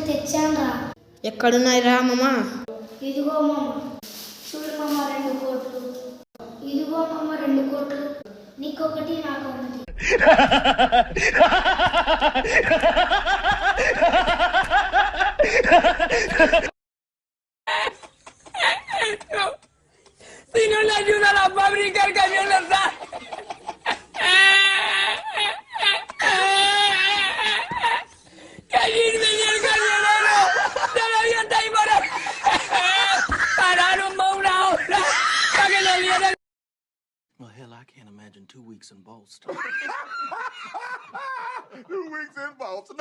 తెచ్చానురా. ఎక్కడున్నాయిరా మామ? ఇదిగో మామ, చూడు మామ 2 కోట్లు. ఇదిగో మామ 2 కోట్లు, నీకొకటి నాకొకటి. Si no le ayuda a la fábrica, el camión no está. ¡Que venía el camionero! ¡Todavía está ahí para! ¡Pararon más una hora! ¡Para que le dieran! Well, hell, I can't imagine 2 weeks in Boston. 2 weeks in Boston.